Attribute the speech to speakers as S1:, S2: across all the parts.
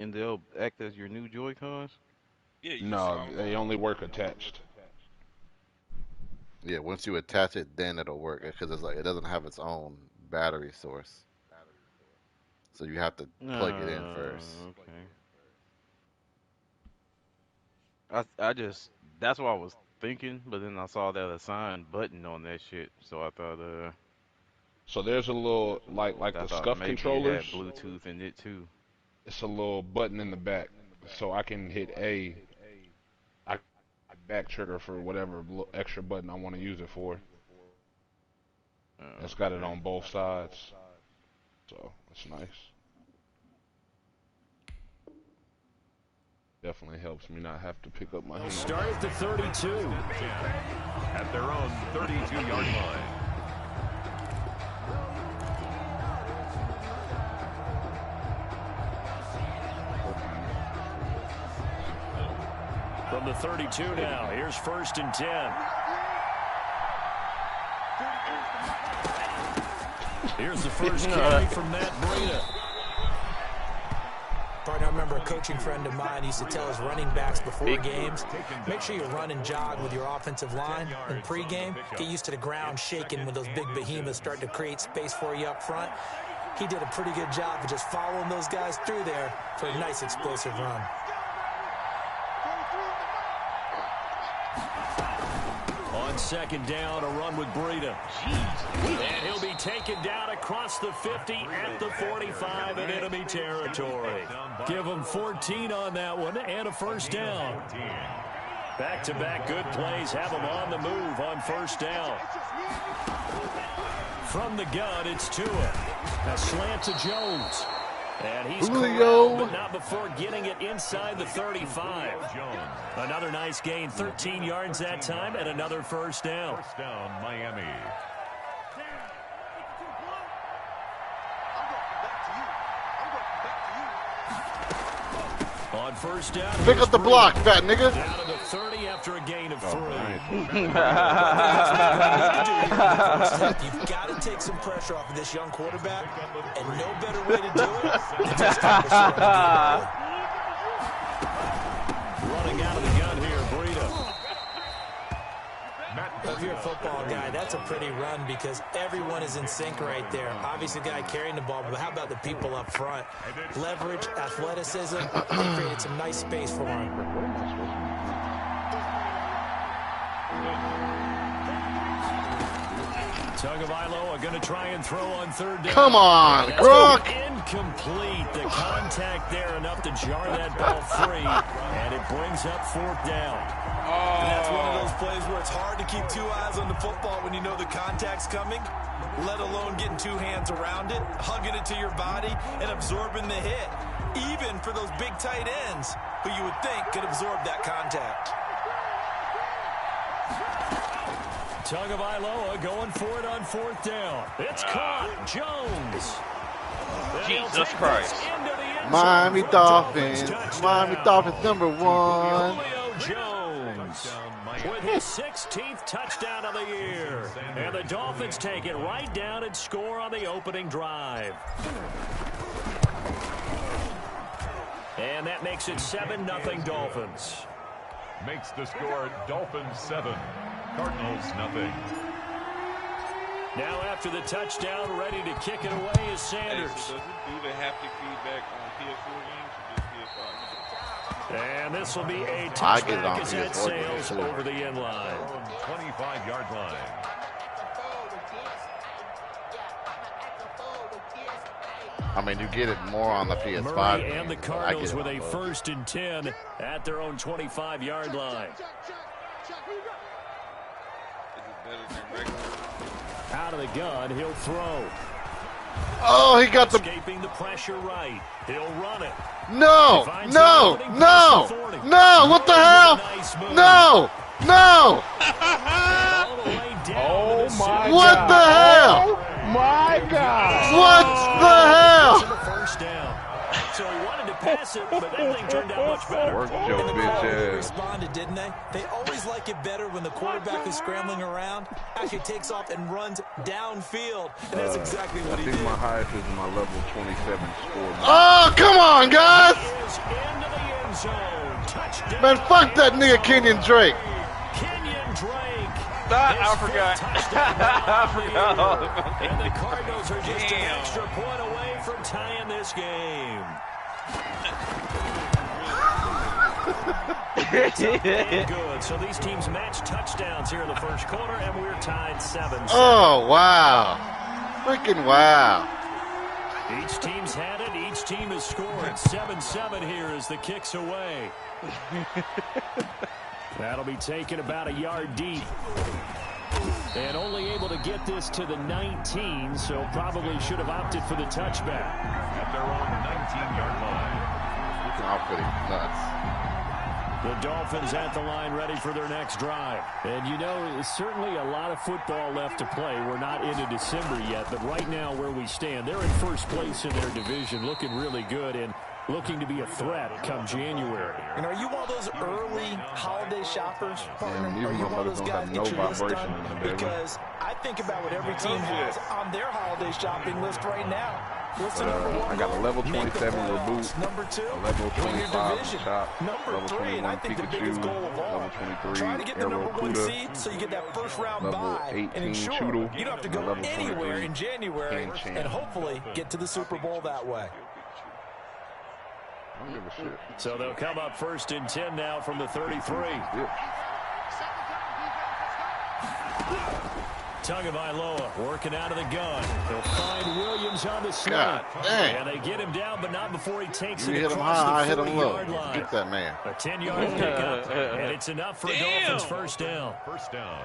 S1: And they'll act as your new Joy-Cons?
S2: Yeah, you
S3: No, they only work attached.
S4: Yeah, once you attach it, then it'll work because it's like it doesn't have its own battery source, so you have to plug it in first.
S1: Okay. I just that's what I was thinking, but then I saw that assigned button on that shit, so
S3: So there's a little like
S1: I
S3: the
S1: thought
S3: scuff
S1: maybe it had
S3: controllers.
S1: Bluetooth in it too.
S3: It's a little button in the back, so I can hit A. I back trigger for whatever extra button I want to use it for. It's got it
S1: Okay.
S3: on both sides, so it's nice. Definitely helps me not have to pick up my hand.
S5: Start at the 32.
S6: At their own 32-yard line.
S5: From the 32 now, here's 1st and 10. Here's the first carry from Matt Breida.
S7: I remember a coaching friend of mine used to tell his running backs before games, make sure you run and jog with your offensive line. In pregame, get used to the ground shaking when those big behemoths start to create space for you up front. He did a pretty good job of just following those guys through there for a nice explosive run.
S5: On 2nd down, a run with Breida. And he'll be taken down across the 50 at the 45 in enemy territory. Give him 14 on that one and a 1st down. Back-to-back good plays have him on the move on 1st down. From the gun, it's Tua. A slant to Jones. And he's corralled, but not before getting it inside the 35. Another nice gain, 13 yards that time, and another 1st down.
S6: 1st down, Miami.
S5: On 1st down,
S4: Pick up the block, fat nigga.
S5: down to the 30 after a gain of 3.
S7: You've got to take some pressure off of this young quarterback, and no better way to do it than just try to short the game.
S5: Running out of the gun here, Breida.
S7: If you're a football guy, that's a pretty run because everyone is in sync right there. Obviously, the guy carrying the ball, but how about the people up front? Leverage, athleticism, they created some nice space for him.
S5: Tagovailoa are going to try and throw on 3rd down.
S4: Come on,
S5: That's
S4: Gronk.
S5: Incomplete. The contact there enough to jar that ball free, and it brings up 4th down.
S8: And that's one of those plays where it's hard to keep 2 eyes on the football when you know the contact's coming, let alone getting 2 hands around it, hugging it to your body, and absorbing the hit, even for those big tight ends who you would think could absorb that contact.
S5: Tagovailoa going for it on 4th down. It's caught. Jones.
S1: Jesus Christ.
S4: Miami Dolphins. Miami Dolphins #1.
S5: Julio Jones with his 16th touchdown of the year. And the Dolphins take it right down and score on the opening drive. And that makes it 7-0 Dolphins.
S6: Makes the score Dolphins 7, Cardinals 0.
S5: Now after the touchdown, ready to kick it away is Sanders.
S2: Hey, so does it do the haptic feedback on PS4 games or just PS5?
S5: And this will be a
S4: I get it on
S5: touchback as that
S4: PS4
S5: sails
S4: games.
S5: over the end line.
S6: 25-yard line.
S4: I mean, you get it more on the PS5.
S5: Murray and the
S4: games,
S5: Cardinals
S4: I
S5: with
S4: get
S5: a
S4: it on
S5: 1st and 10 at their own 25-yard line.
S2: Is it better than regular?
S5: Out of the gun, he'll throw.
S4: Oh, he got the...
S5: Escaping the pressure right. He'll run it.
S4: No, no, no, no, what the hell? No, no.
S3: Oh my
S4: What
S3: God.
S4: the hell?
S3: Oh my God.
S4: What the hell?
S5: First down. So he wanted to pass it, but that thing turned out much better.
S3: Work your bitch ass.
S7: Responded, didn't they? They always like it better when the quarterback is scrambling around, actually takes off and runs downfield, and that's exactly what he did.
S3: I think my highest is my level 27 score.
S4: Oh, come on, guys!
S5: He is into the end zone. Touchdown.
S4: Man, fuck that nigga Kenyon Drake.
S5: Kenyon Drake.
S2: I forgot. I forgot all about that.
S5: And the Cardinals are just an extra point away from tying this game. Good. So these teams match touchdowns here in the first quarter, and we're tied 7-7.
S4: Oh, wow. Freaking wow.
S5: Each team's had it. Each team has scored. 7-7 here as the kick's away. That'll be taken about a yard deep. And only able to get this to the 19, so probably should have opted for the touchback.
S6: At their own 19-yard line.
S4: I'll put him nuts.
S5: The Dolphins at the line ready for their next drive. And you know, there's certainly a lot of football left to play. We're not into December yet, but right now where we stand, they're in first place in their division, looking really good and looking to be a threat come January.
S7: And are you one of those early holiday shoppers, partner?
S3: These
S7: Are you one of those
S3: motherfuckers
S7: guys
S3: don't
S7: get
S3: have
S7: your
S3: no
S7: list
S3: vibration
S7: done?
S3: in them, baby.
S7: Because I think about what every team has on their holiday shopping list right now. What's the number one?
S3: I got a level
S7: Make the
S3: 27
S7: playoffs.
S3: reboot,
S7: Number 2,
S3: a level
S7: win your
S3: 25
S7: division.
S3: chop,
S7: Number
S3: level
S7: 3, and I
S3: 21
S7: think the biggest
S3: Pikachu,
S7: goal of all,
S3: level 23
S7: try to get the number 1
S3: Aerocuda,
S7: seed so you get that first round
S3: level
S7: bye
S3: 18
S7: and ensure
S3: Choodle,
S7: you don't have to
S3: and
S7: go
S3: level
S7: anywhere
S3: 23
S7: in January
S3: King Champ.
S7: and hopefully get to the Super Bowl that way.
S3: I don't give a shit.
S5: So they'll come up first and 10 now from the 33. Tagovailoa working out of the gun. He'll find Williams on the snap.
S4: God dang.
S5: And they get him down, but not before he takes
S4: You
S5: it
S4: hit him
S5: across
S4: high, I
S5: the
S4: hit him low.
S5: 40-yard line.
S4: Get that man.
S5: A 10-yard pickup, and it's enough for a Dolphins first down.
S6: First down.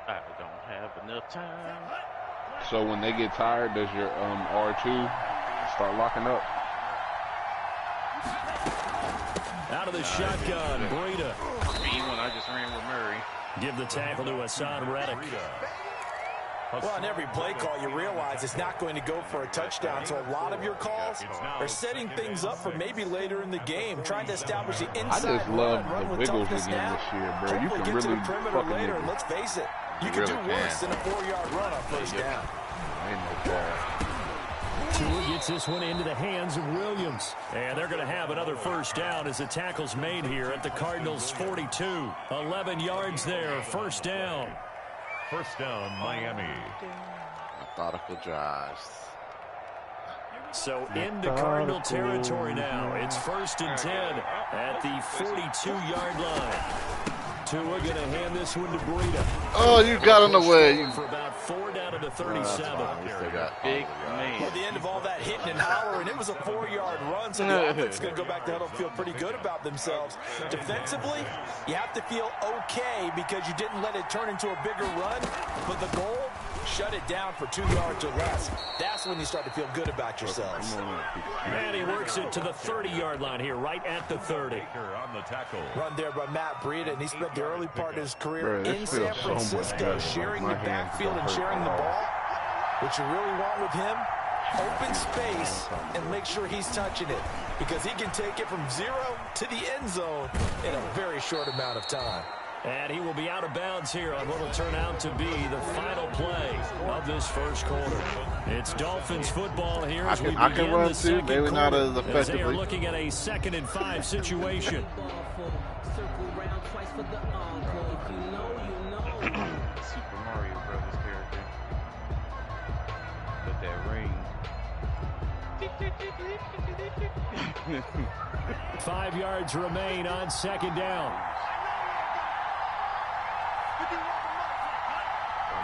S1: I don't have enough time.
S3: So when they get tired, does your R2 start locking up?
S5: Out of the shotgun, Breida.
S1: When I just ran with Murray.
S5: Give the tackle to Hassan Reddick.
S7: Well, on every play call, you realize it's not going to go for a touchdown, so a lot of your calls are setting things up for maybe later in the game, trying to establish the inside
S3: I just love
S7: run
S3: the
S7: with
S3: wiggles
S7: toughness
S3: again
S7: now.
S3: this year, bro. You
S7: Hopefully
S3: can
S7: get to the
S3: really
S7: perimeter
S3: fucking
S7: later, and
S3: wiggle.
S7: let's face it, you
S4: You
S7: can
S4: really
S7: do worse
S4: can.
S7: than a 4-yard run on first down.
S3: Ain't no ball.
S5: Tua gets this one into the hands of Williams. And they're going to have another first down as the tackle's made here at the Cardinals' 42. 11 yards there, first down.
S6: First down, Miami.
S4: Methodical drives.
S5: So into Cardinal territory now. It's first and 10 at the 42-yard line. Tua going to hand this one to Breida.
S4: Oh, you got in the way. You
S5: For about 4 down to the 37.
S4: we still got
S1: Big
S7: At
S1: man.
S7: the end of all that hitting and hollering, it was a 4-yard run, so the offense is going to go back to huddle, feel pretty good about themselves. Defensively, you have to feel okay because you didn't let it turn into a bigger run, but the goal, shut it down for 2 yards or less. That's when you start to feel good about yourselves.
S5: And he works it to the 30-yard line here, right at the 30.
S6: On the tackle.
S7: Run there by Matt Breida, and he spent the early part of his career
S3: Bro, this
S7: in
S3: feels
S7: San
S3: so much
S7: Francisco,
S3: better.
S7: sharing the
S3: My hands
S7: backfield
S3: don't
S7: and
S3: hurt
S7: sharing the
S3: at all.
S7: ball. What you really want with him, open space and make sure he's touching it, because he can take it from 0 to the end zone in a very short amount of time.
S5: And he will be out of bounds here on what will turn out to be the final play of this first quarter. It's Dolphins football here as we
S4: I
S5: begin
S4: can run
S5: the
S4: too,
S5: second
S4: maybe not
S5: quarter,
S4: as
S5: as they are
S4: effectively.
S5: looking at a 2nd and 5 situation.
S1: Super Mario Brothers character. With that ring.
S5: 5 yards remain on 2nd down.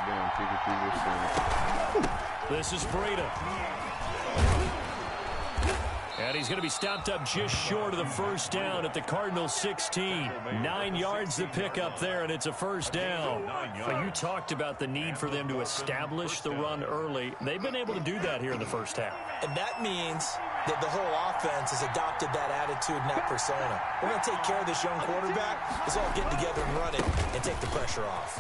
S3: Damn, Pikachu was
S5: This is Breida. And he's going to be stopped up just short of the first down at the Cardinals' 16. 9 yards to pick up there, and it's a first down. Well, you talked about the need for them to establish the run early. They've been able to do that here in the first half.
S7: And that means that the whole offense has adopted that attitude and that persona. We're going to take care of this young quarterback. Let's all get together and run it and take the pressure off.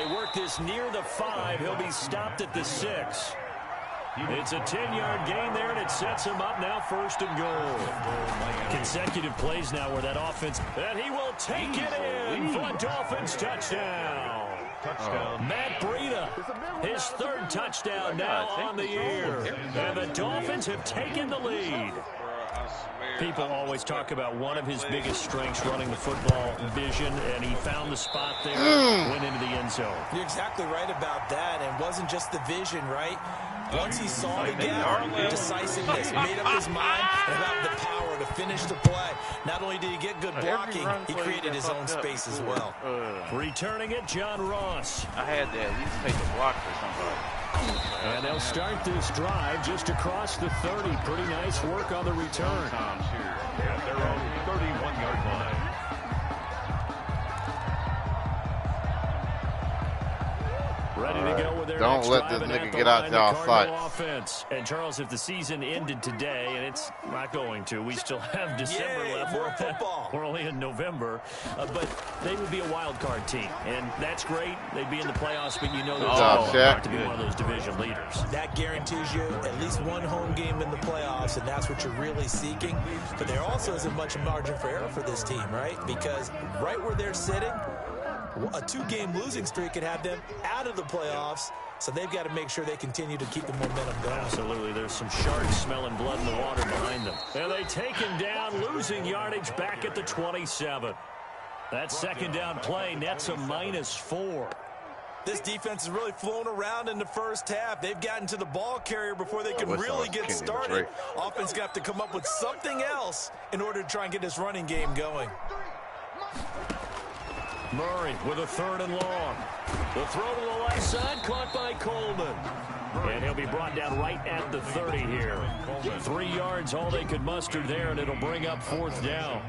S5: They work this near the 5. He'll be stopped at the 6. It's a 10-yard gain there, and it sets him up now 1st and goal. Consecutive plays now where that offense, and he will take it in for a Dolphins touchdown. Matt Breida, his 3rd touchdown now on the year. And the Dolphins have taken the lead. People always talk about one of his biggest strengths, running the football, vision, and he found the spot there, went into the end zone.
S7: You're exactly right about that, and it wasn't just the vision, right? Once he saw the gap, decisiveness, made up his mind, and about the power to finish the play. Not only did he get good blocking, he created his own space as well.
S5: Returning it, John Ross.
S1: I had to at least take a block for somebody.
S5: And they'll start this drive just across the 30. Pretty nice work on the return.
S6: At their own 31-yard line.
S5: Ready to go with their
S4: Don't
S5: next
S4: let
S5: drive,
S4: this
S5: and
S4: nigga
S5: at the
S4: get out
S5: line,
S4: y'all
S5: the Cardinal
S4: sights.
S5: offense. And Charles, if the season ended today, and it's not going to, we still have December left.
S7: More football.
S5: We're only in November, but they would be a wild card team, and that's great. They'd be in the playoffs, but you know they're not to be one of those division leaders.
S7: That guarantees you at least one home game in the playoffs, and that's what you're really seeking. But there also isn't much margin for error for this team, right? Because right where they're sitting, a 2-game losing streak could have them out of the playoffs, so they've got to make sure they continue to keep the momentum going.
S5: Absolutely. There's some sharks smelling blood in the water behind them. And they take him down, losing yardage back at the 27. That 2nd down play nets a -4.
S7: This defense is really flown around in the first half. They've gotten to the ball carrier before they can really get started. Offense got to come up with something else in order to try and get this running game going.
S5: Murray with a 3rd and long. The throw to the left side, caught by Coleman. And he'll be brought down right at the 30 here. 3 yards, all they could muster there, and it'll bring up 4th down.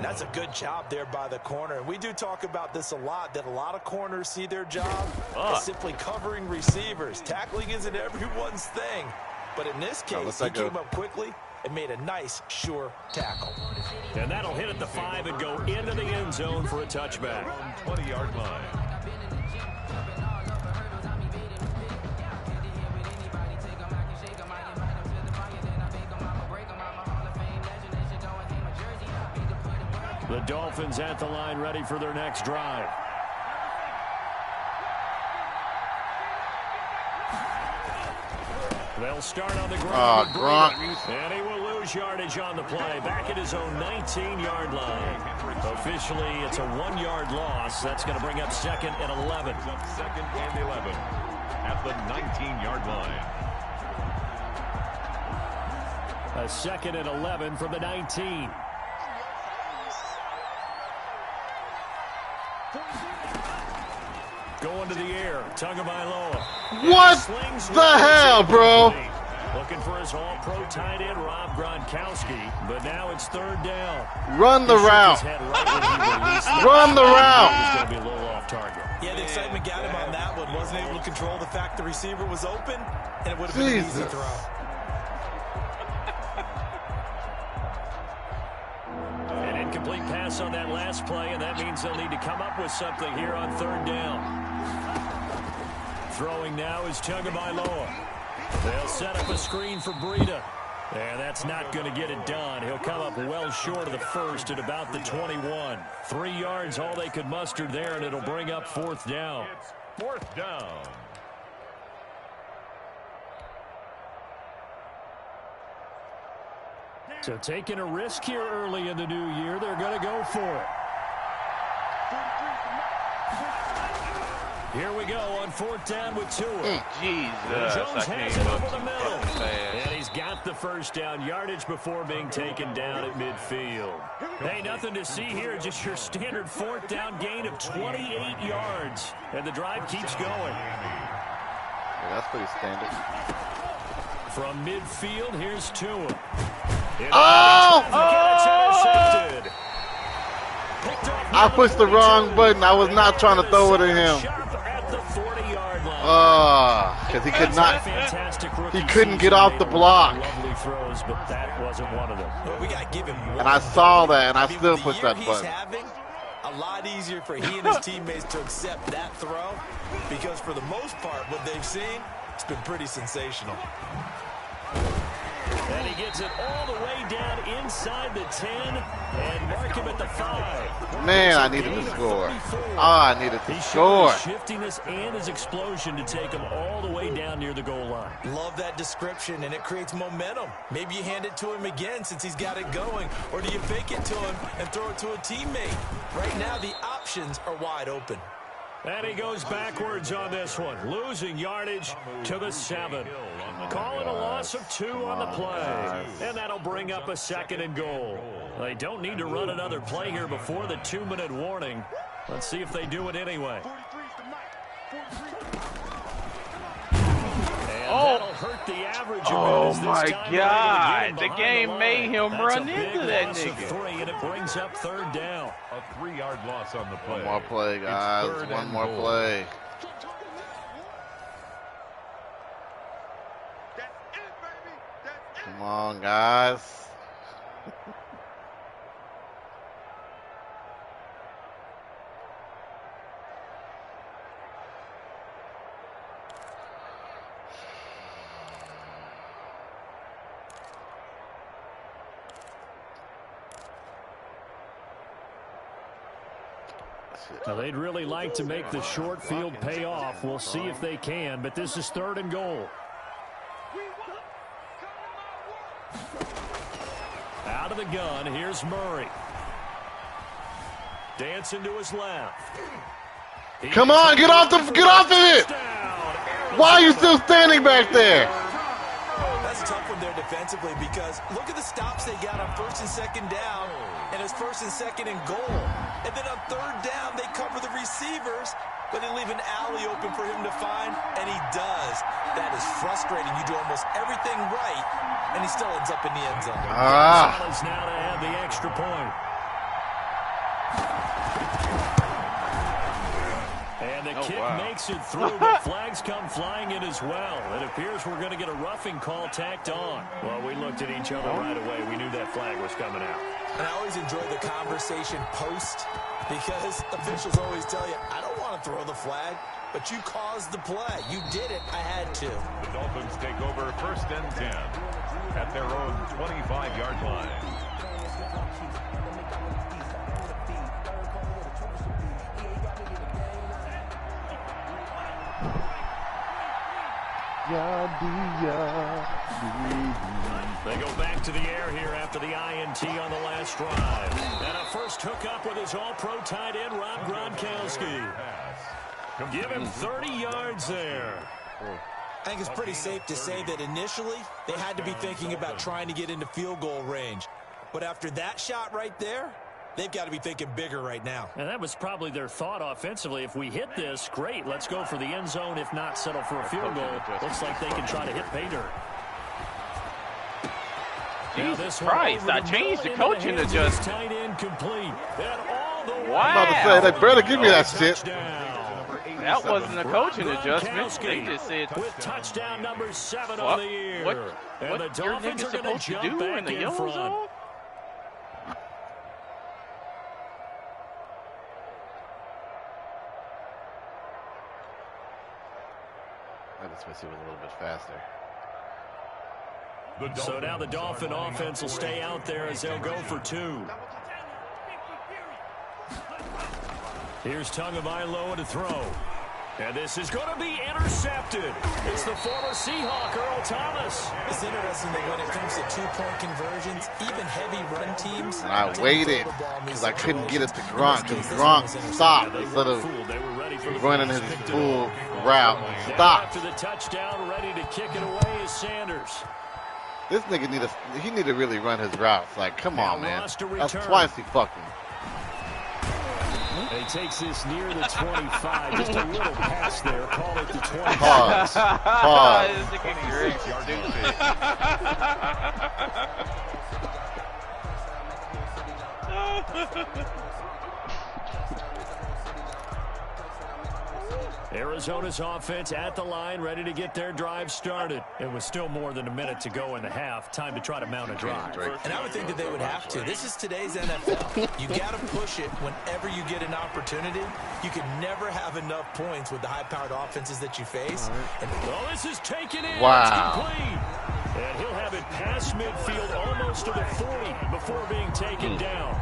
S7: That's a good job there by the corner. And we do talk about this a lot, that a lot of corners see their job as simply covering receivers. Tackling isn't everyone's thing. But in this case, he came up quickly and made a nice, sure tackle.
S5: And that'll hit at the 5 and go into the end zone for a touchback.
S6: 20-yard line.
S5: The Dolphins at the line, ready for their next drive. They'll start on the ground. And he will lose yardage on the play. Back at his own 19-yard line. Officially, it's a 1-yard loss. That's going to bring up 2nd and 11.
S6: 2nd and 11 at the 19-yard line.
S5: A 2nd and 11 from the 19. Going to the air, Tagovailoa.
S4: What the hell, bro?
S5: Looking for his all-pro tight end, Rob Gronkowski, but now it's 3rd down.
S4: Run the route. Run the route.
S5: He's going to be a little off target.
S7: Yeah, the excitement got him on that one. Wasn't able to control the fact the receiver was open, and it would have been an easy throw.
S5: An incomplete pass on that last play, and that means they'll need to come up with something here on 3rd down. Throwing now is Tagovailoa. They'll set up a screen for Breida. And that's not going to get it done. He'll come up well short of the 1st at about the 21. 3 yards, all they could muster there, and it'll bring up 4th down.
S6: It's 4th down.
S5: So taking a risk here early in the new year, they're going to go for it. Here we go on 4th down with Tua.
S1: Jesus.
S5: Jones has it over the middle. And he's got the 1st down yardage before being taken down at midfield. Hey, nothing to see here. Just your standard 4th down gain of 28 yards. And the drive keeps going.
S4: Yeah, that's pretty standard.
S5: From midfield, here's Tua.
S4: I pushed the wrong button. I was not trying to throw it at him. Because he couldn't get off the block.
S5: Lovely throws, but that wasn't one of them.
S7: But we got to give him one.
S4: And I saw that, and I still pushed that
S7: He's
S4: button.
S7: having, a
S8: a lot easier for he and his teammates to accept that throw because for the most part, what they've seen, it's been pretty sensational.
S5: And he gets it all the way down inside the 10 and mark him at the 5.
S4: Man, I needed to score. Oh, I needed to score.
S5: His shiftiness and his explosion to take him all the way down near the goal line.
S8: Love that description, and it creates momentum. Maybe you hand it to him again since he's got it going, or do you fake it to him and throw it to a teammate? Right now, the options are wide open.
S5: And he goes backwards on this one, losing yardage to the 7. Call it a loss of 2 on the play. And that'll bring up a 2nd and goal. They don't need to run another play here before the 2-minute warning. Let's see if they do it anyway. That'll hurt the average.
S1: Oh my God! The game made him run into that nigga.
S5: 3, and it brings up 3rd down.
S6: A 3-yard loss on the play.
S4: One more play, guys. One more play. Come on, guys.
S5: Now, they'd really like to make the short field pay off. We'll see if they can, but this is 3rd and goal. Out of the gun, here's Murray. Dancing to his left.
S4: Come on, get off of it! Why are you still standing back there?
S8: That's a tough one there defensively because look at the stops they got on 1st and 2nd down, and it's 1st and 2nd and goal. And then on 3rd down, they cover the receivers, but they leave an alley open for him to find, and he does. That is frustrating. You do almost everything right, and he still ends up in the end zone.
S5: Gonzalez now to have the extra point. And the kick makes it through, but flags come flying in as well. It appears we're going to get a roughing call tacked on. Well, we looked at each other right away. We knew that flag was coming out.
S8: And I always enjoy the conversation post because officials always tell you, I don't want to throw the flag, but you caused the play. You did it. I had to.
S6: The Dolphins take over 1st and 10 at their own 25-yard line.
S5: They go back to the air here after the INT on the last drive. And a first hookup with his all-pro tight end, Rob Gronkowski. Give him 30 yards there.
S8: I think it's pretty safe to say that initially they had to be thinking about trying to get into field goal range. But after that shot right there, they've got to be thinking bigger right now.
S5: And that was probably their thought offensively. If we hit this, great. Let's go for the end zone. If not, settle for a field goal. Looks like they can try to hit pay dirt.
S1: Jesus Christ, I changed the coaching adjustment.
S5: Tight end complete.
S4: Wow. I'm about to say, they better give me that shit.
S1: That wasn't a coaching adjustment. They just said
S5: with touchdown number 7 on the year. And the Dolphins are going to jump back in front.
S4: I just wish it was a little bit faster.
S5: So now the Dolphin offense will stay out there as they'll go for 2. Here's Tagovailoa to throw. And this is going to be intercepted. It's the former Seahawk, Earl Thomas.
S8: It's interesting that when it comes to two-point conversions, even heavy run teams...
S4: And I waited because I couldn't get it to Gronk because Gronk stopped instead of running his full route. Stopped.
S5: After the touchdown, ready to kick it away is Sanders.
S4: This nigga need to really run his routes. Like, come on, man. That's twice he fucked him.
S5: And he takes this near the 25. Just a little pass there. Call it the 25.
S4: Pause. Pause.
S1: This nigga Greg stupid.
S5: Arizona's offense at the line, ready to get their drive started. It was still more than a minute to go in the half. Time to try to mount a drive.
S7: And I would think that they would have to. This is today's NFL. You got to push it whenever you get an opportunity. You can never have enough points with the high-powered offenses that you face. And
S5: this is taken in.
S4: Wow.
S5: It's complete. And he'll have it past midfield almost to the 40 before being taken down.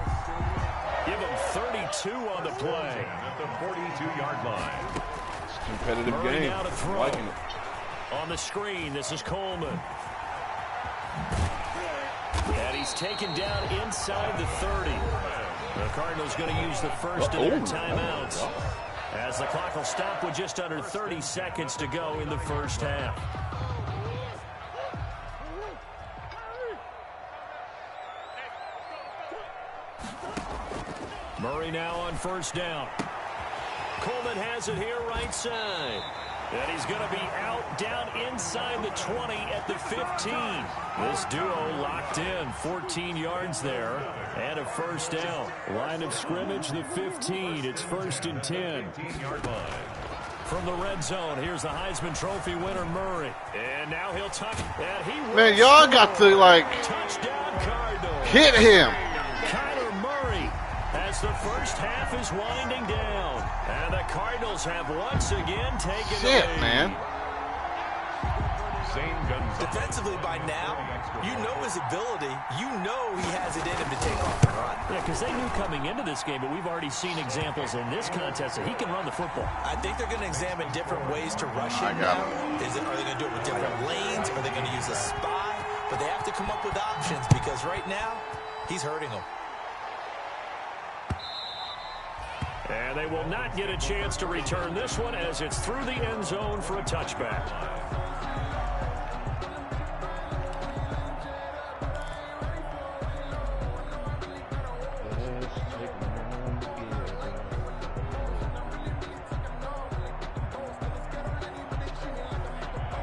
S5: Give him 32 on the play.
S6: At the 42-yard line.
S3: Competitive
S5: Murray
S3: game.
S5: now to throw.
S3: Liking it.
S5: On the screen, this is Coleman. And he's taken down inside the 30. The Cardinals going to use the first of their timeouts, as the clock will stop with just under 30 seconds to go in the first half. Murray now on first down. Coleman has it here right side. And he's going to be out down inside the 20 at the 15. This duo locked in, 14 yards there, and a first down. Line of scrimmage, the 15. It's 1st and 10.
S6: 15-yard line.
S5: From the red zone, here's the Heisman Trophy winner, Murray. And now he'll tuck. And he
S4: Man, y'all got to, like,
S5: touchdown Cardinals.
S4: hit him.
S5: Kyler Murray, as the first half is winding down. And the Cardinals have once again taken the lead.
S4: Man.
S6: Zane Gonzalez.
S7: defensively by now, you know his ability. You know he has it in him to take off and run.
S5: Yeah, because they knew coming into this game, but we've already seen examples in this contest that he can run the football.
S7: I think they're going to examine different ways to rush him now. Are they going to do it with different lanes? Are they going to use a spy? But they have to come up with options because right now, he's hurting them.
S5: And they will not get a chance to return this one as it's through the end zone for a touchback.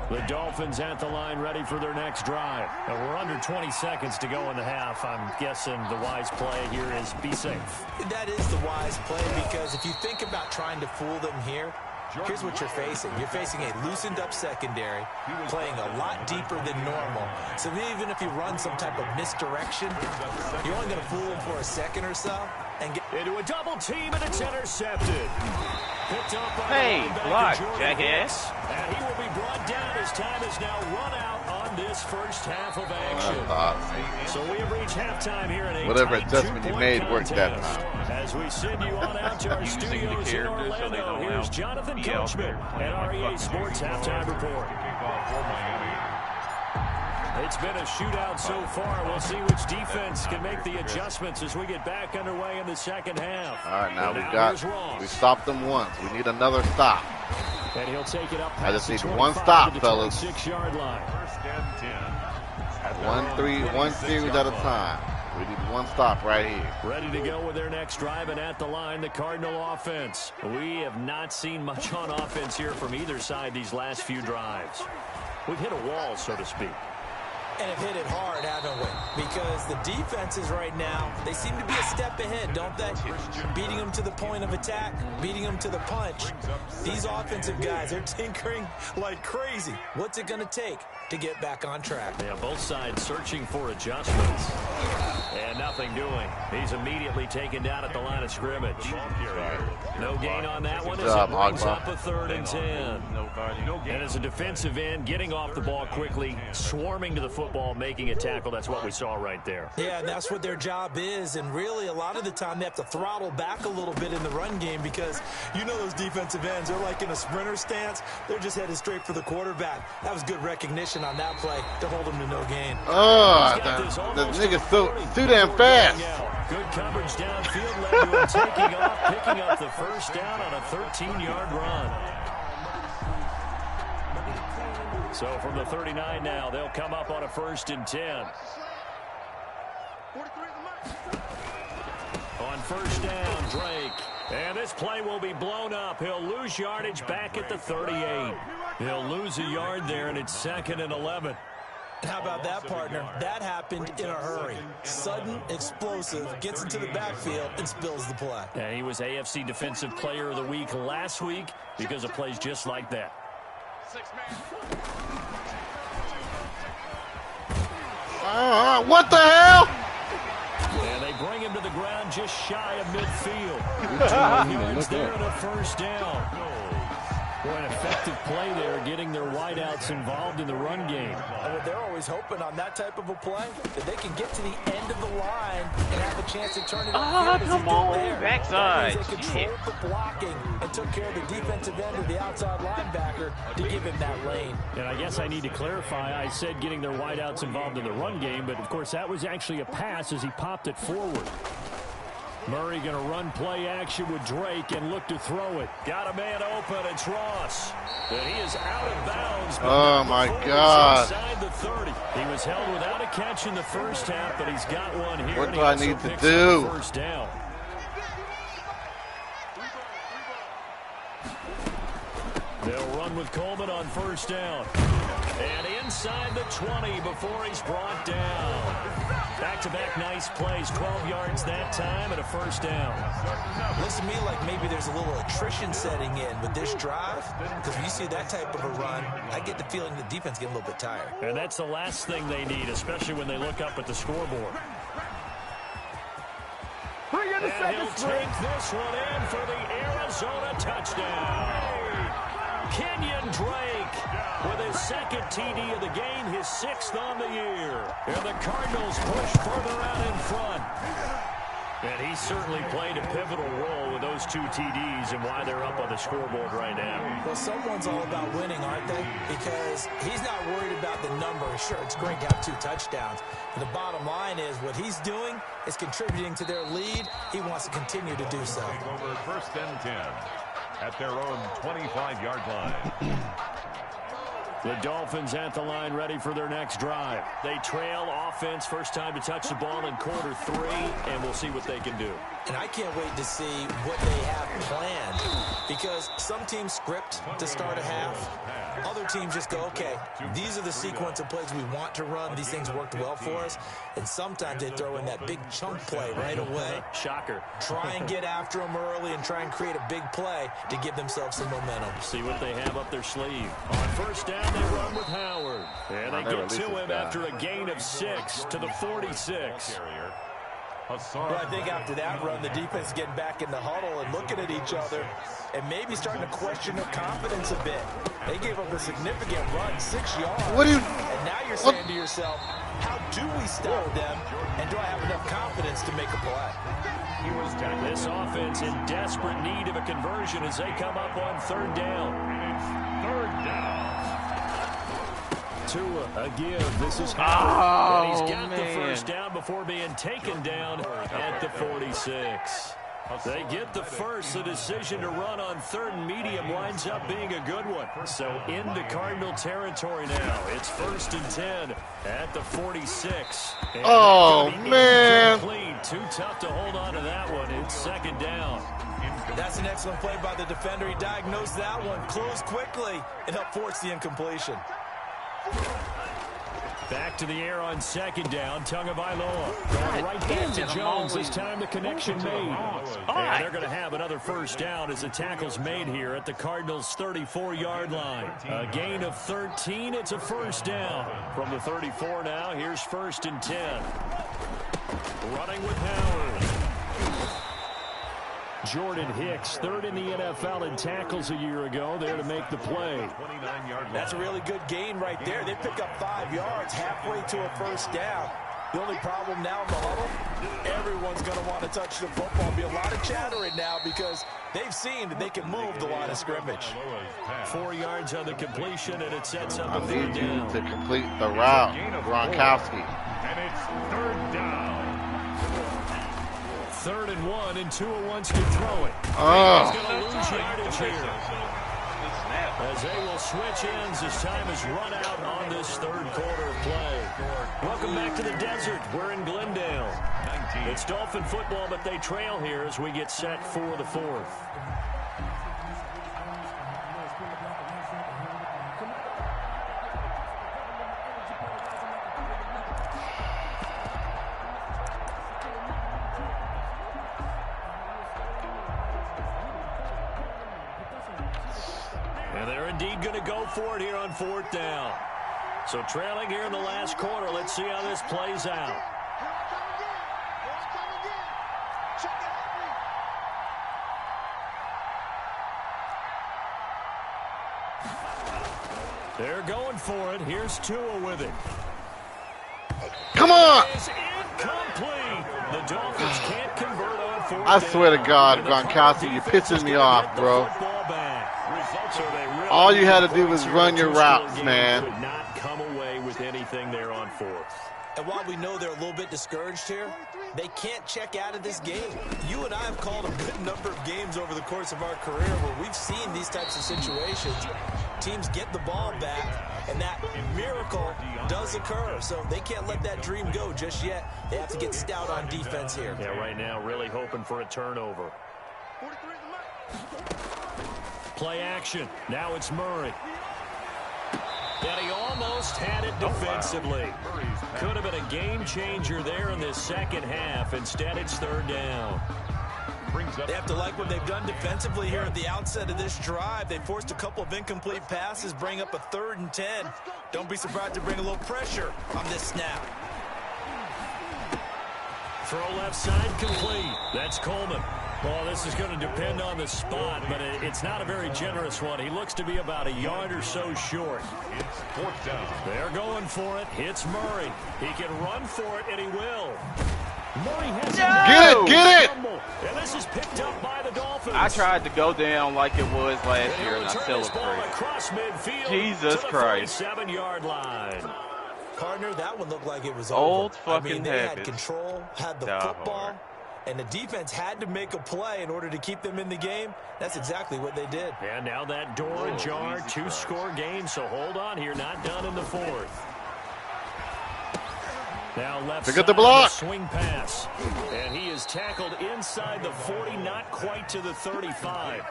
S5: The Dolphins at the line ready for their next drive. And we're under 20 seconds to go in the half. I'm guessing the wise play here is be safe.
S7: That is the wise play because if you think about trying to fool them here, here's what you're facing. You're facing a loosened up secondary, playing a lot deeper than normal. So even if you run some type of misdirection, you're only going to fool them for a second or so. And get
S5: into a double team, and it's intercepted. Picked up by
S2: block,
S5: Jordan
S2: jackass.
S5: Hicks, and he will be brought down as time is now run out on this first half of action. So we have reached halftime here in a
S4: whatever
S5: tight
S4: adjustment you made worked that
S5: contest.
S4: time.
S5: As we send you on out to our studios in Orlando, here's Jonathan Coachman at REA Sports Halftime Report. It's been a shootout so far. We'll see which defense can make the adjustments as we get back underway in the second half.
S4: All right, now we stopped them once. We need another stop.
S5: And he'll take it up.
S4: I just need one stop, fellas.
S5: 6-yard line.
S6: First and 10.
S4: One series at a time. We need one stop right here.
S5: Ready to go with their next drive, and at the line, the Cardinal offense. We have not seen much on offense here from either side these last few drives. We've hit a wall, so to speak.
S7: And have hit it hard, haven't we? Because the defenses right now, they seem to be a step ahead, don't they? Beating them to the point of attack, beating them to the punch. These offensive guys, they're tinkering like crazy. What's it going to take to get back on track?
S5: Yeah, both sides searching for adjustments. And nothing doing. He's immediately taken down at the line of scrimmage. No gain on that one as it brings up a 3rd and 10. And as a defensive end, getting off the ball quickly, swarming to the football, making a tackle. That's what we saw right there.
S7: Yeah, and that's what their job is. And really, a lot of the time, they have to throttle back a little bit in the run game because you know those defensive ends, they're like in a sprinter stance. They're just headed straight for the quarterback. That was good recognition on that play to hold him to no gain.
S4: Oh, the nigga's too damn fast.
S5: Good coverage downfield led to him taking off, picking up the first down on a 13-yard run. So from the 39 now, they'll come up on a 1st and 10. On first down, Drake. And this play will be blown up. He'll lose yardage back at the 38. He'll lose a yard there, and it's 2nd and 11.
S7: How about that, partner? That happened in a hurry. Sudden, explosive, gets into the backfield, and spills the play.
S5: And he was AFC Defensive Player of the Week last week because of plays just like that.
S4: What the hell?
S5: And they bring him to the ground just shy of midfield. 12 yards there and a first down. Boy, an effective play there, getting their wideouts involved in the run game.
S7: Well, they're always hoping on that type of a play that they can get to the end of the line and have a chance to turn it up.
S1: Come on, backside.
S7: They controlled the blocking and took care of the defensive end of the outside linebacker to give him that lane.
S5: And I guess I need to clarify, I said getting their wideouts involved in the run game, but of course that was actually a pass as he popped it forward. Murray going to run play action with Drake and look to throw it. Got a man open. It's Ross. But he is out of bounds.
S4: Oh, my God.
S5: Inside the 30. He was held without a catch in the first half, but he's got one here.
S4: What do I need to do?
S5: First down. They'll run with Coleman on first down. And inside the 20 before he's brought down. Back-to-back nice plays, 12 yards that time and a first down.
S7: Looks to me like maybe there's a little attrition setting in with this drive, because when you see that type of a run, I get the feeling the defense getting a little bit tired.
S5: And that's the last thing they need, especially when they look up at the scoreboard. And he'll take this one in for the Arizona touchdown. Kenyon Drake with his second TD of the game, his 6th on the year. And the Cardinals push further out in front. And he certainly played a pivotal role with those 2 TDs and why they're up on the scoreboard right now.
S7: Well, someone's all about winning, aren't they? Because he's not worried about the number. Sure, it's great to have 2 touchdowns. But the bottom line is what he's doing is contributing to their lead. He wants to continue to do so.
S6: Over first and 10 at their own 25-yard line.
S5: The Dolphins at the line, ready for their next drive. They trail offense, first time to touch the ball in quarter 3, and we'll see what they can do.
S7: And I can't wait to see what they have planned, because some teams script to start a half. Other teams just go, okay, these are the sequence of plays we want to run. These things worked well for us. And sometimes they throw in that big chunk play right away.
S5: Shocker.
S7: Try and get after them early and try and create a big play to give themselves some momentum.
S5: See what they have up their sleeve. On first down, they run with Howard. And they get to him after a gain of 6 to the 46.
S7: Well, I think after that run, the defense is getting back in the huddle and looking at each other and maybe starting to question their confidence a bit. They gave up a significant run, 6 yards. And now you're saying to yourself, how do we stop them? And do I have enough confidence to make a play?
S5: This offense in desperate need of a conversion as they come up on 3rd down.
S6: Third down.
S5: Tua, a give. This is Howard. And he's got the first down before being taken down at the 46. They get the first. The decision to run on 3rd and medium winds up being a good one. So into Cardinal territory now. It's 1st and 10 at the 46. And
S4: oh, man.
S5: Incomplete. Too tough to hold on to that one. It's 2nd down.
S7: That's an excellent play by the defender. He diagnosed that one, closed quickly, and helped force the incompletion.
S5: Back to the air on 2nd down. Tagovailoa going right back to Jones. This time the connection made. And they're going to have another first down as the tackle's made here at the Cardinals' 34-yard line. A gain of 13. It's a first down. From the 34 now, here's 1st and 10. Running with Howard. Jordan Hicks, 3rd in the NFL in tackles a year ago, there to make the play.
S7: That's a really good gain right there. They pick up 5 yards halfway to a first down. The only problem now in the huddle, everyone's going to want to touch the football. There'll be a lot of chattering now because they've seen that they can move the line of scrimmage.
S5: 4 yards on the completion, and it sets up
S4: I
S5: a 3rd
S4: need you
S5: down.
S4: to complete the route, Gronkowski.
S6: And it's 3rd down.
S5: 3rd and 1, and Tua wants to throw it.
S4: Oh.
S5: He's going to lose yardage here. As they will switch ends as time is run out on this 3rd quarter play. Welcome back to the desert. We're in Glendale. It's Dolphin football, but they trail here as we get set for the 4th. And they're indeed going to go for it here on 4th down. So trailing here in the last quarter. Let's see how this plays out. They're going for it. Here's Tua with it.
S4: Come on!
S5: It's incomplete. The Dolphins can't convert on 4th down.
S4: I swear to God, Gronkowski, you're pissing me off, bro. All you had to do was run your routes, man.
S5: Could not come away with anything there on 4th.
S7: And while we know they're a little bit discouraged here, they can't check out of this game. You and I have called a good number of games over the course of our career where we've seen these types of situations. Teams get the ball back, and that miracle does occur. So they can't let that dream go just yet. They have to get stout on defense here.
S5: Yeah, right now really hoping for a turnover. Play action. Now it's Murray. And he almost had it defensively. Could have been a game changer there in this second half. Instead, it's 3rd down.
S8: They have to like what they've done defensively here at the outset of this drive. They forced a couple of incomplete passes, bring up a 3rd and 10. Don't be surprised to bring a little pressure on this snap.
S5: Throw left side complete. That's Coleman. Well, this is going to depend on the spot, but it's not a very generous one. He looks to be about a yard or so short.
S6: It's 4th down.
S5: They're going for it. Hits Murray. He can run for it, and he will. Murray has
S4: Get it!
S5: And this is picked up by the Dolphins.
S1: I tried to go down like it was last year, and I celebrated.
S5: Across midfield
S1: Jesus
S5: to the
S1: Christ.
S5: 47-yard line.
S7: Partner, that one looked like it was
S1: Old
S7: over.
S1: fucking
S7: they had
S1: habits.
S7: control, had the
S1: Die
S7: football,
S1: hard.
S7: and the defense had to make a play in order to keep them in the game. That's exactly what they did.
S5: And now that door ajar, two-score game, so hold on here, not done in the 4th. Now left
S4: Pick
S5: side,
S4: up the block.
S5: Swing pass. And he is tackled inside the 40, not quite to the 35.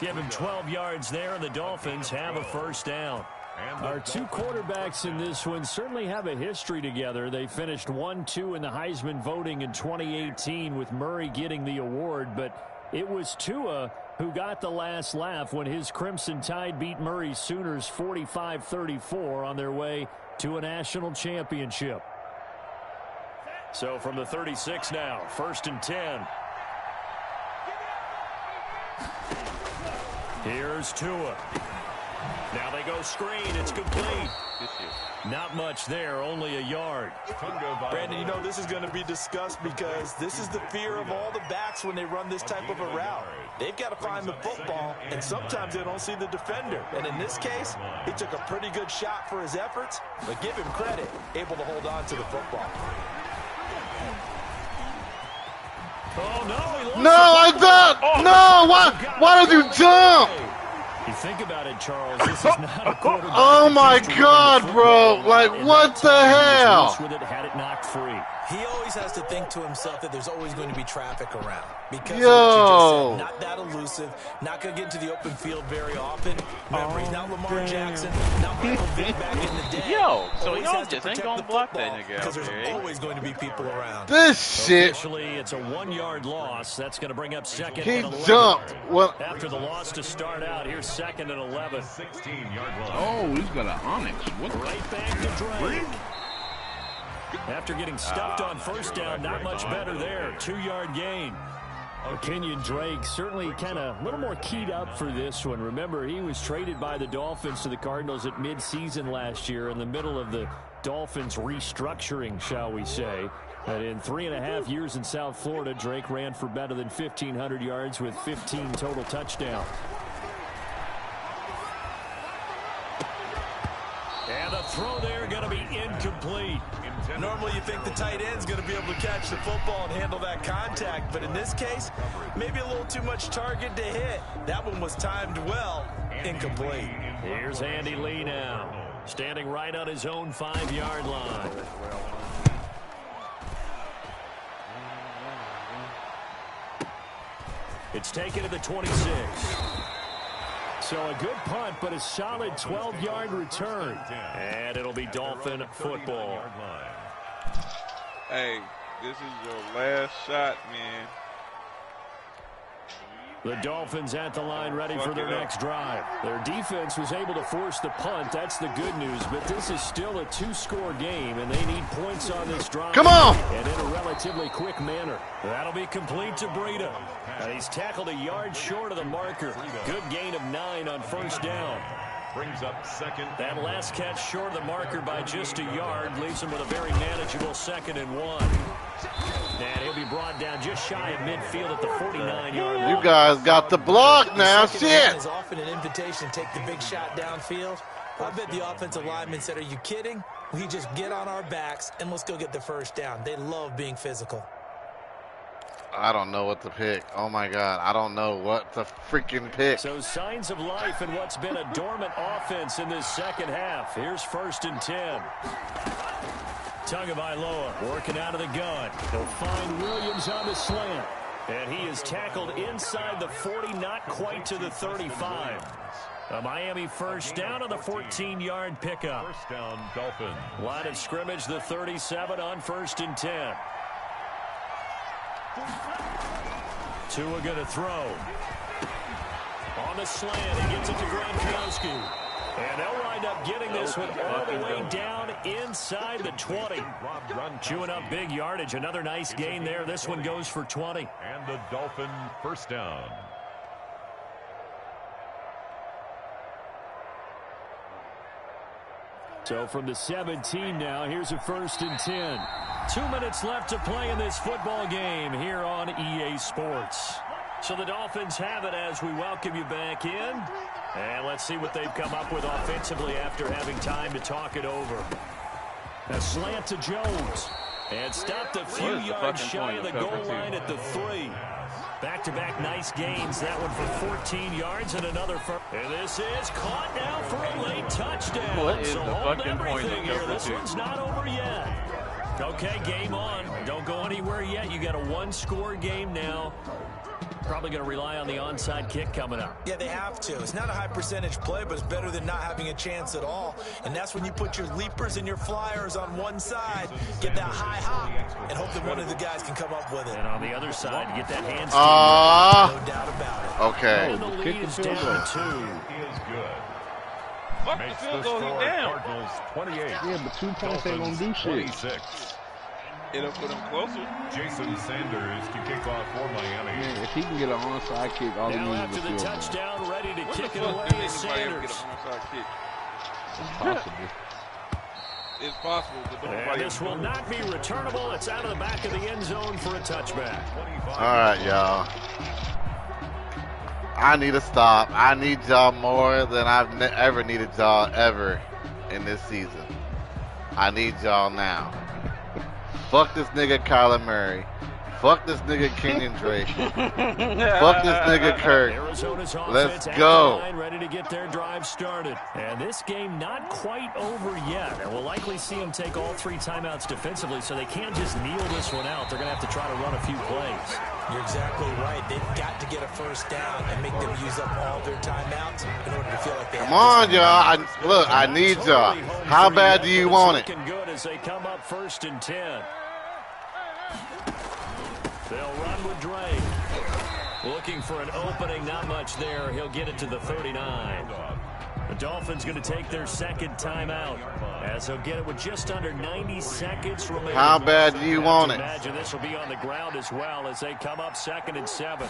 S5: Give him 12 yards there, and the Dolphins have a 1st down. Our two quarterbacks in this one certainly have a history together. They finished 1-2 in the Heisman voting in 2018 with Murray getting the award, but it was Tua who got the last laugh when his Crimson Tide beat Murray's Sooners 45-34 on their way to a national championship. So from the 36 now, 1st and 10. Here's Tua. Now they go screen. It's complete. Not much there, only a yard.
S8: Brandon, you know this is going to be discussed because this is the fear of all the backs when they run this type of a route. They've got to find the football, and sometimes they don't see the defender. And in this case, he took a pretty good shot for his efforts, but give him credit, able to hold on to the football.
S5: Oh, no.
S4: No, I don't. No, why did you jump?
S5: You think about it, Charles, this is not a quarterback.
S4: Oh my God, bro. Like, what the hell?
S5: With it, had it knocked free.
S7: He always has to think to himself that there's always going to be traffic around. Because
S4: Yo.
S7: of what you just said, not that elusive, not going to get into the open field very often. Remember, he's not Lamar Jackson, not Michael Vick back in the day.
S1: Yo, so
S7: Always
S1: y'all
S7: has to
S1: just ain't
S7: protect
S1: gonna
S7: the
S1: block that
S7: football
S1: nigga
S7: because
S1: out
S7: there's
S1: there.
S7: always going to be people around.
S4: This shit.
S5: Officially, it's a 1-yard loss. That's going to bring up 2nd
S4: He
S5: and 11.
S4: jumped. Well,
S5: After the loss to start out, here's 2nd and 11.
S6: 16-yard line.
S3: Oh, he's got an onyx. What?
S5: Right back to Drake. After getting stuffed on 1st down, not much better there. 2-yard gain. Kenyon Drake certainly kind of a little more keyed up for this one. Remember, he was traded by the Dolphins to the Cardinals at midseason last year in the middle of the Dolphins restructuring, shall we say. And in 3.5 years in South Florida, Drake ran for better than 1,500 yards with 15 total touchdowns. And the throw there going to be incomplete.
S8: Normally you think the tight end's going to be able to catch the football and handle that contact, but in this case, maybe a little too much target to hit. That one was timed well. Incomplete.
S5: Here's Andy Lee now, standing right on his own 5-yard line. It's taken to the 26. So a good punt, but a solid 12-yard return. And it'll be Dolphin football.
S2: Hey, this is your last shot, man.
S5: The Dolphins at the line ready for their next drive. Their defense was able to force the punt. That's the good news. But this is still a two-score game, and they need points on this drive.
S4: Come on!
S5: And in a relatively quick manner. That'll be complete to Breida. And he's tackled a yard short of the marker. Good gain of 9 on first down.
S6: Brings up second.
S5: That last catch short of the marker by just a yard leaves him with a very manageable 2nd and 1. And he'll be brought down just shy of midfield at the 49-yard line.
S4: You guys got the block now. Shit.
S7: Is often an invitation to take the big shot downfield. I bet the offensive lineman said, "Are you kidding? We just get on our backs and let's go get the first down." They love being physical.
S4: I don't know what to pick. Oh, my God. I don't know what to freaking pick.
S5: So signs of life in what's been a dormant offense in this second half. Here's 1st and 10. Tagovailoa working out of the gun. He'll find Williams on the slant. And he is tackled inside the 40, not quite to the 35. A Miami first down on the 14-yard pickup.
S6: First down, Dolphins.
S5: Line of scrimmage, the 37 on 1st and 10. Tua going to throw. On the slant, he gets it to Gronkowski. And they'll wind up getting this one all the way down inside the 20. Chewing up big yardage. Another nice gain there. This one goes for 20.
S6: And the Dolphin first down.
S5: So from the 17 now, here's a 1st and 10. 2 minutes left to play in this football game here on EA Sports. So the Dolphins have it as we welcome you back in. And let's see what they've come up with offensively after having time to talk it over. A slant to Jones. And stopped a few yards shy of the goal line at the 3. Back-to-back nice gains. That one for 14 yards and another for... And this is caught now for a late touchdown.
S1: What is
S5: so
S1: the
S5: hold
S1: fucking point
S5: everything
S1: of
S5: here.
S1: cover
S5: This
S1: two?
S5: one's not over yet. Okay, game on. Don't go anywhere yet. You got a one-score game now. Probably going to rely on the onside kick coming up.
S7: Yeah, they have to. It's not a high percentage play, but it's better than not having a chance at all. And that's when you put your leapers and your flyers on one side, get that high hop, and hope that one of the guys can come up with it.
S5: And on the other side, get that hand
S7: No doubt about it.
S4: Okay.
S5: And the lead is down to 2.
S6: He is good.
S2: Fuck the
S6: Makes
S2: field
S6: the
S2: goal,
S6: score
S2: he's down.
S6: Cardinals 28.
S3: Yeah, but 2 points ain't gonna do shit.
S6: 26.
S2: It'll put him closer.
S6: Jason Sanders to kick off for Miami.
S3: Man, if he can get an onside kick, all he
S5: Now
S3: needs
S5: after
S3: is a
S5: the
S3: field goal.
S5: touchdown, ready to
S2: What the
S5: kick it
S2: fuck
S5: away
S2: did
S5: is
S2: anybody ever get
S5: Sanders.
S2: an onside kick?
S3: It's possible.
S2: It's possible, but
S5: And
S2: nobody
S5: this will not be returnable. It's out of the back of the end zone for a touchback.
S4: All right, y'all. I need a stop. I need y'all more than I've ever needed y'all ever in this season. I need y'all now. Fuck this nigga Kyler Murray. Fuck this nigga Kenyon Drake. Fuck this nigga Kirk.
S5: Arizona's
S4: Let's
S5: offense at
S4: go.
S5: the line, ready to get their drive started. And this game not quite over yet. And we'll likely see them take all 3 timeouts defensively, so they can't just kneel this one out. They're going to have to try to run a few plays.
S7: You're exactly right. They've got to get a first down and make them use up all their timeouts in order to feel like they
S4: Come
S7: have
S4: on, y'all. Look, I need y'all. How bad do you want it?
S5: Looking good as they come up 1st and 10. They'll run with Drake. Looking for an opening, not much there. He'll get it to the 39. The Dolphins going to take their second timeout as they'll get it with just under 90 seconds remaining.
S4: How bad do you want it?
S5: Imagine this will be on the ground as well as they come up 2nd and 7.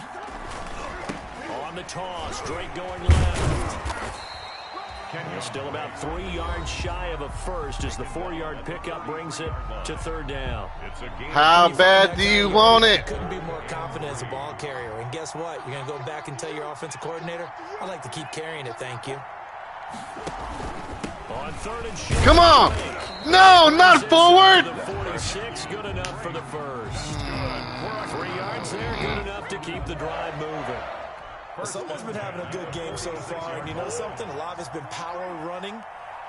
S5: On the toss, Drake going left. Still about 3 yards shy of a first as the 4-yard pickup brings it to 3rd down.
S4: How bad do you want it?
S7: Couldn't be more confident as a ball carrier. And guess what? You're going to go back and tell your offensive coordinator, I'd like to keep carrying it, thank you.
S5: On 3rd and short.
S4: Come on! No, not forward!
S5: The 46, good enough for the first. 3 yards there, good enough to keep the drive moving.
S7: Well, someone's been having a good game so far, and you know something? A lot of it's been power running.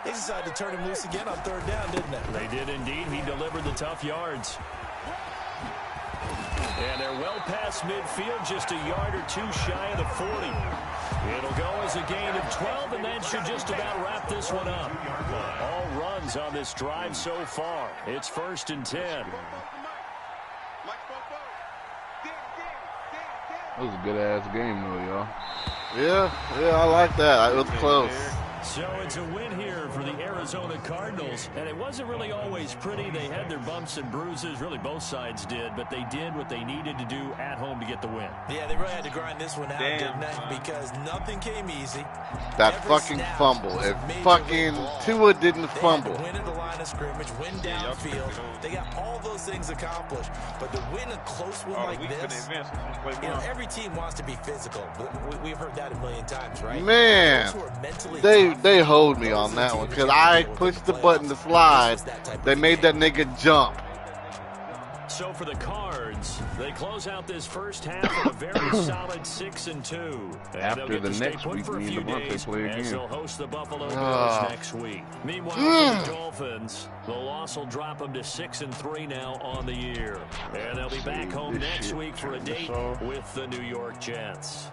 S7: They decided to turn him loose again on 3rd down, didn't they?
S5: They did indeed. He delivered the tough yards. And they're well past midfield, just a yard or 2 shy of the 40. It'll go as a gain of 12, and that should just about wrap this one up. All runs on this drive so far. It's 1st and 10.
S3: That was a good ass game though, y'all.
S4: Yeah, I like that. It was close.
S5: So it's a win here for the Arizona Cardinals, and it wasn't really always pretty. They had their bumps and bruises, really both sides did, but they did what they needed to do at home to get the win.
S7: Yeah, they really had to grind this one out, didn't they? Because nothing came easy.
S4: That fucking fumble. If fucking Tua didn't fumble.
S7: They had to win at the line of scrimmage, win downfield. They got all those things accomplished, but to win a close one like this, you know, every team wants to be physical. We've heard that a million times, right?
S4: Man, they hold me on that one because I pushed the button to slide. They made that nigga jump.
S5: So for the Cards, they close out this first half with a very solid 6-2.
S3: After the next week,
S5: for a
S3: me
S5: few
S3: and Devontae
S5: days
S3: play
S5: as
S3: again.
S5: they'll host the Buffalo Bills next week. Meanwhile, for the Dolphins, the loss will drop them to 6-3 now on the year. And they'll be back home next week for a date with the New York Jets.